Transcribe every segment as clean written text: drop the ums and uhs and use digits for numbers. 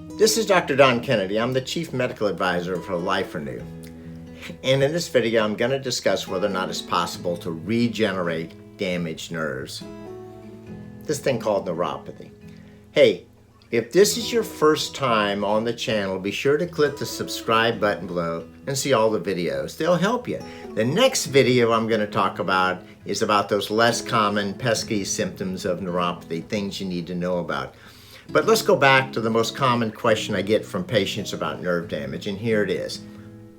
This is Dr. Don Kennedy. I'm the Chief Medical Advisor for Life Renew. And in this video, I'm going to discuss whether or not it's possible to regenerate damaged nerves. This thing called neuropathy. Hey, if this is your first time on the channel, be sure to click the subscribe button below and see all the videos. They'll help you. The next video I'm going to talk about is about those less common pesky symptoms of neuropathy, things you need to know about. But let's go back to the most common question I get from patients about nerve damage, and here it is.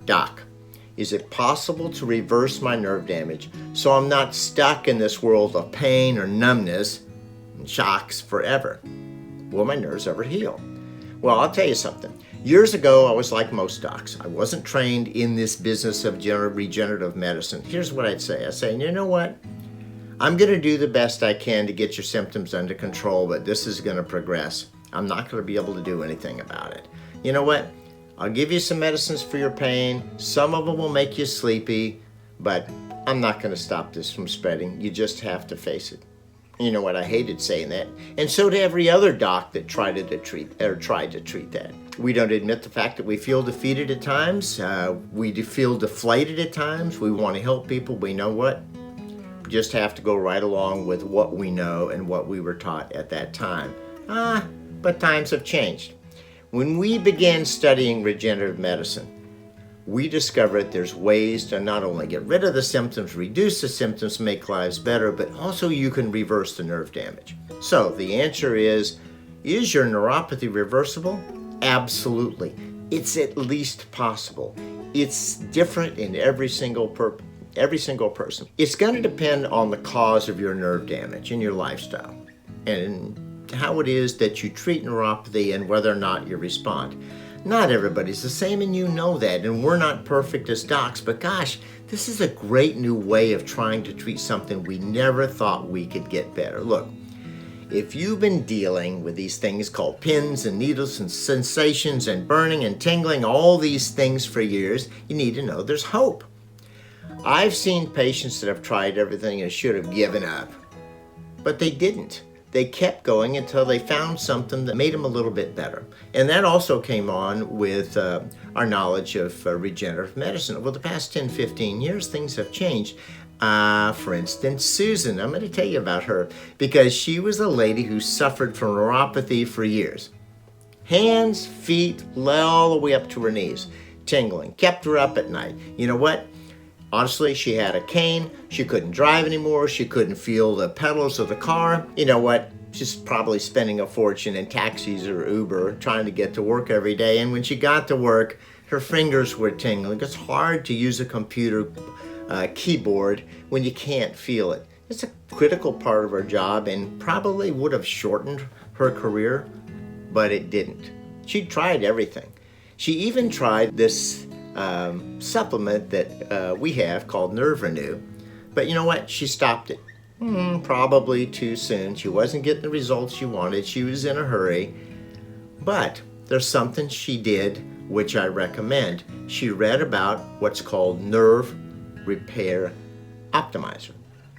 Doc, is it possible to reverse my nerve damage so I'm not stuck in this world of pain or numbness and shocks forever? Will my nerves ever heal? Well, I'll tell you something. Years ago, I was like most docs. I wasn't trained in this business of regenerative medicine. Here's what I'd say. I'd say, you know what? I'm going to do the best I can to get your symptoms under control, but this is going to progress. I'm not going to be able to do anything about it. You know what? I'll give you some medicines for your pain. Some of them will make you sleepy, but I'm not going to stop this from spreading. You just have to face it. You know what? I hated saying that. And so did every other doc that tried to treat that. We don't admit the fact that we feel defeated at times. We feel deflated at times. We want to help people. We know what? Just have to go right along with what we know and what we were taught at that time. But times have changed. When we began studying regenerative medicine, we discovered there's ways to not only get rid of the symptoms, reduce the symptoms, make lives better, but also you can reverse the nerve damage. So the answer is your neuropathy reversible? Absolutely. It's at least possible. It's different in every single person. It's going to depend on the cause of your nerve damage and your lifestyle and how it is that you treat neuropathy and whether or not you respond. Not everybody's the same, and you know that, and we're not perfect as docs, but gosh, this is a great new way of trying to treat something we never thought we could get better. Look, if you've been dealing with these things called pins and needles and sensations and burning and tingling, all these things for years, you need to know there's hope. I've seen patients that have tried everything and should have given up, but they didn't. They kept going until they found something that made them a little bit better. And that also came on with our knowledge of regenerative medicine. Over the past 10, 15 years, things have changed. For instance, Susan, I'm going to tell you about her because she was a lady who suffered from neuropathy for years. Hands, feet, all the way up to her knees. Tingling, kept her up at night. You know what? Honestly, she had a cane. She couldn't drive anymore. She couldn't feel the pedals of the car. You know what? She's probably spending a fortune in taxis or Uber trying to get to work every day. And when she got to work, her fingers were tingling. It's hard to use a computer keyboard when you can't feel it. It's a critical part of her job and probably would have shortened her career, but it didn't. She tried everything. She even tried this supplement that we have called Nerve Renew, but you know what? She stopped it. Probably too soon. She wasn't getting the results she wanted. She was in a hurry, but there's something she did which I recommend. She read about what's called Nerve Repair Optimizer.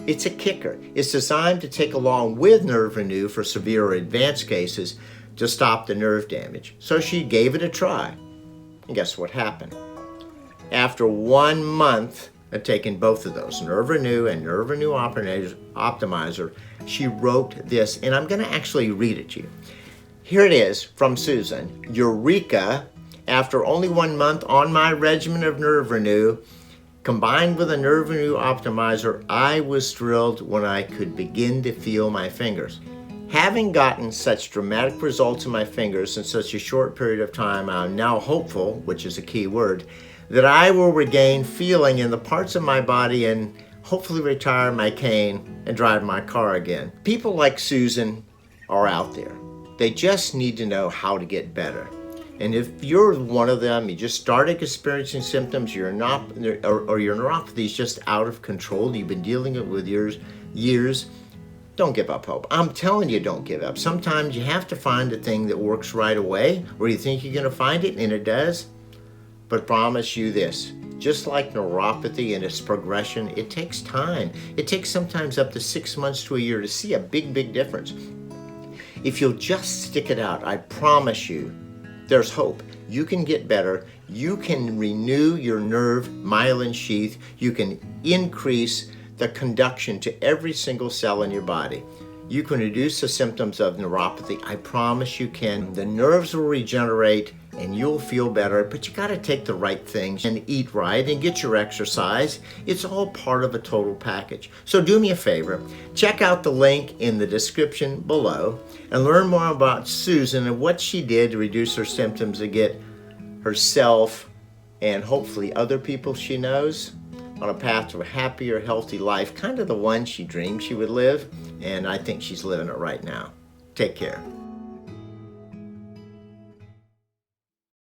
It's a kicker. It's designed to take along with Nerve Renew for severe or advanced cases to stop the nerve damage. So she gave it a try, and guess what happened? After 1 month of taking both of those, Nerve Renew and Nerve Renew Optimizer, she wrote this, and I'm going to actually read it to you. Here it is from Susan. Eureka! After only 1 month on my regimen of Nerve Renew, combined with a Nerve Renew Optimizer, I was thrilled when I could begin to feel my fingers. Having gotten such dramatic results in my fingers in such a short period of time, I'm now hopeful, which is a key word, that I will regain feeling in the parts of my body and hopefully retire my cane and drive my car again. People like Susan are out there. They just need to know how to get better. And if you're one of them, you just started experiencing symptoms, or your neuropathy is just out of control, you've been dealing with years, don't give up hope. I'm telling you, don't give up. Sometimes you have to find a thing that works right away, or you think you're going to find it, and it does. But promise you this, just like neuropathy and its progression, it takes time. It takes sometimes up to 6 months to a year to see a big, big difference. If you'll just stick it out, I promise you, There's hope. You can get better. You can renew your nerve myelin sheath. You can increase the conduction to every single cell in your body. You can reduce the symptoms of neuropathy. I promise you can. The nerves will regenerate and you'll feel better, but you got to take the right things and eat right and get your exercise. It's all part of a total package. So do me a favor, check out the link in the description below and learn more about Susan and what she did to reduce her symptoms to get herself and hopefully other people she knows on a path to a happier, healthy life, kind of the one she dreamed she would live, and I think she's living it right now. Take care.